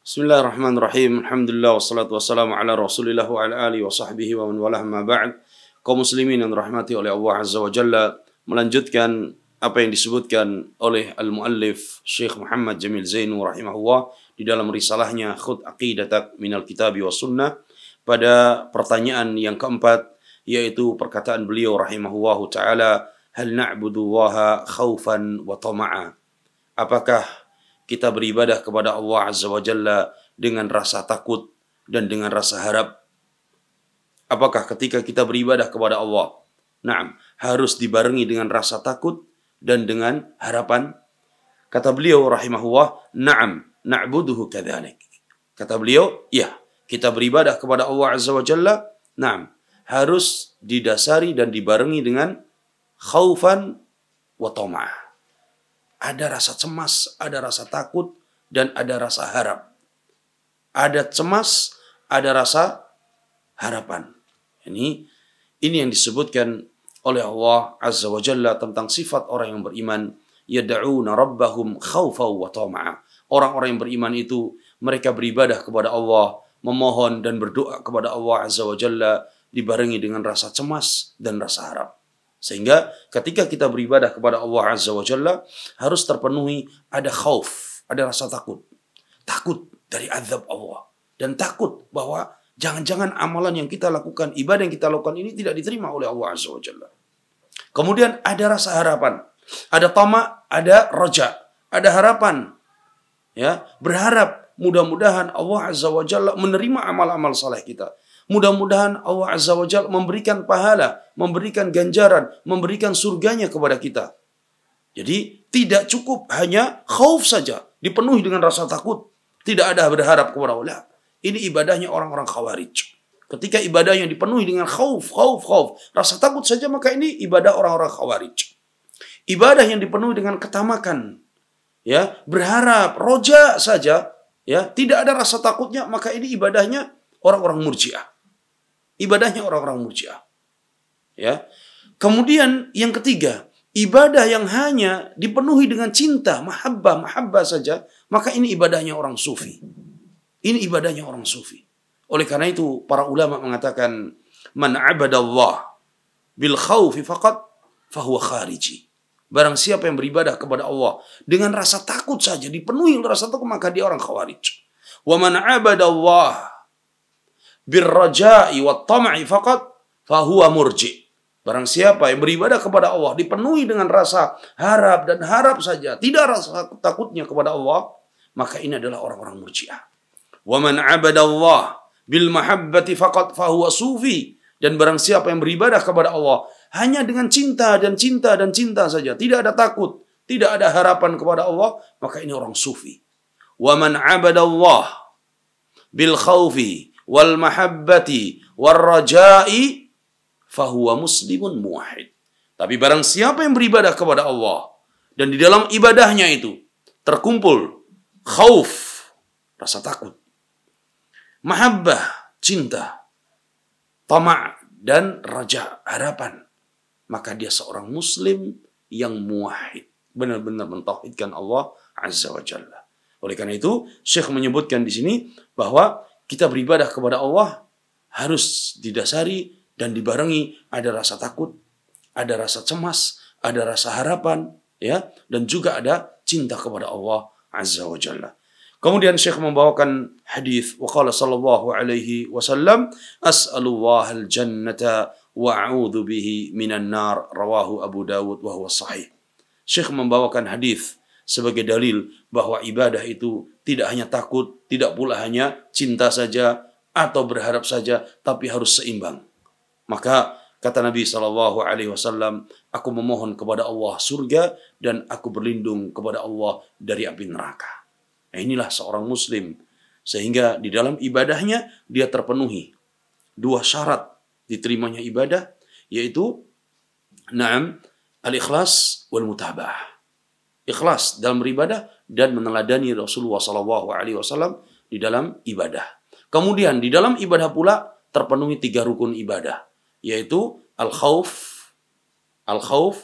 Bismillahirrahmanirrahim. Alhamdulillah wassalatu wassalamu ala Rasulillah wa ala alihi wa sahbihi wa man walah ma ba'd. Kaum muslimin yang dirahmati oleh Allah Azza wa Jalla, melanjutkan apa yang disebutkan oleh al-muallif Syekh Muhammad Jamil Zainu rahimahullah di dalam risalahnya Khudh Aqidatak minal Kitabi was Sunnah pada pertanyaan yang keempat, yaitu perkataan beliau rahimahullahu taala, hal na'budullaha khaufan wa tama'a. Apakah kita beribadah kepada Allah Azza wa Jalla dengan rasa takut dan dengan rasa harap? Apakah ketika kita beribadah kepada Allah, harus dibarengi dengan rasa takut dan dengan harapan? Kata beliau rahimahullah, na'buduhu kadzalik. Kata beliau, ya, kita beribadah kepada Allah Azza wa Jalla, harus didasari dan dibarengi dengan khaufan wa tama'ah. Ada rasa cemas, ada rasa takut, dan ada rasa harap. Ada cemas, ada rasa harapan. Ini yang disebutkan oleh Allah Azza wa Jalla tentang sifat orang yang beriman. Yad'una rabbahum khawfaw wa tama'a. Orang-orang yang beriman itu, mereka beribadah kepada Allah, memohon dan berdoa kepada Allah Azza wa Jalla, dibarengi dengan rasa cemas dan rasa harap. Sehingga ketika kita beribadah kepada Allah Azza wa Jalla, harus terpenuhi ada khauf, ada rasa takut. Takut dari azab Allah. Dan takut bahwa jangan-jangan amalan yang kita lakukan, ibadah yang kita lakukan ini tidak diterima oleh Allah Azza wa Jalla. Kemudian ada rasa harapan. Ada tama, ada roja, ada harapan. Ya, berharap mudah-mudahan Allah Azza wa Jalla menerima amal-amal saleh kita. Mudah-mudahan Allah Azza wa Jalla memberikan pahala, memberikan ganjaran, memberikan surganya kepada kita. Jadi tidak cukup hanya khauf saja, dipenuhi dengan rasa takut. Tidak ada berharap kepada Allah. Ini ibadahnya orang-orang khawarij. Ketika ibadahnya dipenuhi dengan khauf, rasa takut saja, maka ini ibadah orang-orang khawarij. Ibadah yang dipenuhi dengan ketamakan, ya, berharap, roja saja, ya, tidak ada rasa takutnya, maka ini ibadahnya orang-orang murji'ah. Ibadahnya orang-orang murji'ah. Ya. Kemudian yang ketiga, ibadah yang hanya dipenuhi dengan cinta, mahabbah saja, maka ini ibadahnya orang sufi. Ini ibadahnya orang sufi. Oleh karena itu, para ulama mengatakan, man abadallah bil khawfi faqat fahuwa khariji. Barang siapa yang beribadah kepada Allah dengan rasa takut saja, dipenuhi dengan rasa takut, maka dia orang khawarij. Wa man abadallah birraja'i wat tam'i faqat fahuwa murji. Barang siapa yang beribadah kepada Allah dipenuhi dengan rasa harap dan harap saja, tidak rasa takutnya kepada Allah, maka ini adalah orang-orang murji'ah. Wa man 'abadallah bil mahabbati faqat fahuwa sufi. Dan barang siapa yang beribadah kepada Allah hanya dengan cinta dan cinta dan cinta saja, tidak ada takut, tidak ada harapan kepada Allah, maka ini orang sufi. Wa man 'abadallah bil khaufi wal mahabbati wal raja'i fahuwa muslimun muwahhid. Tapi barang siapa yang beribadah kepada Allah dan di dalam ibadahnya itu terkumpul khauf, rasa takut, mahabbah, cinta, tama' dan raja, harapan, maka dia seorang muslim yang muwahhid, benar-benar mentauhidkan Allah Azza wa Jalla. Oleh karena itu, Syekh menyebutkan di sini bahwa kita beribadah kepada Allah harus didasari dan dibarengi ada rasa takut, ada rasa cemas, ada rasa harapan, ya, dan juga ada cinta kepada Allah Azza wa Jalla. Kemudian Syekh membawakan hadis, wa qala sallallahu alaihi wasallam, as'alullahal jannata wa a'udzu bihi minan nar, rawahu Abu Dawud wa huwa sahih. Syekh membawakan hadis sebagai dalil bahwa ibadah itu tidak hanya takut, tidak pula hanya cinta saja atau berharap saja, tapi harus seimbang. Maka kata Nabi SAW, aku memohon kepada Allah surga dan aku berlindung kepada Allah dari api neraka. Nah, inilah seorang muslim. Sehingga di dalam ibadahnya dia terpenuhi dua syarat diterimanya ibadah, yaitu al-ikhlas wal mutabah. Ikhlas dalam beribadah dan meneladani Rasulullah SAW di dalam ibadah. Kemudian di dalam ibadah pula terpenuhi 3 rukun ibadah, yaitu al-khauf,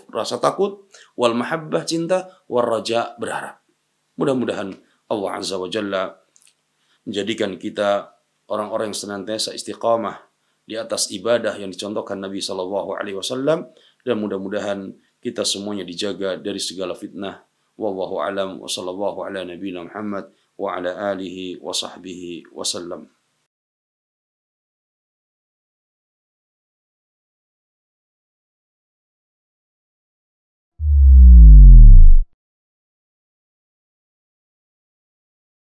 rasa takut, wal mahabbah, cinta, wal raja, berharap. Mudah-mudahan Allah Azza wa Jalla menjadikan kita orang-orang yang senantiasa istiqamah di atas ibadah yang dicontohkan Nabi Shallallahu Alaihi Wasallam, dan mudah-mudahan kita semuanya dijaga dari segala fitnah. Wallahu alam wa sallallahu ala nabiyina Muhammad wa ala alihi wa sahbihi wasallam.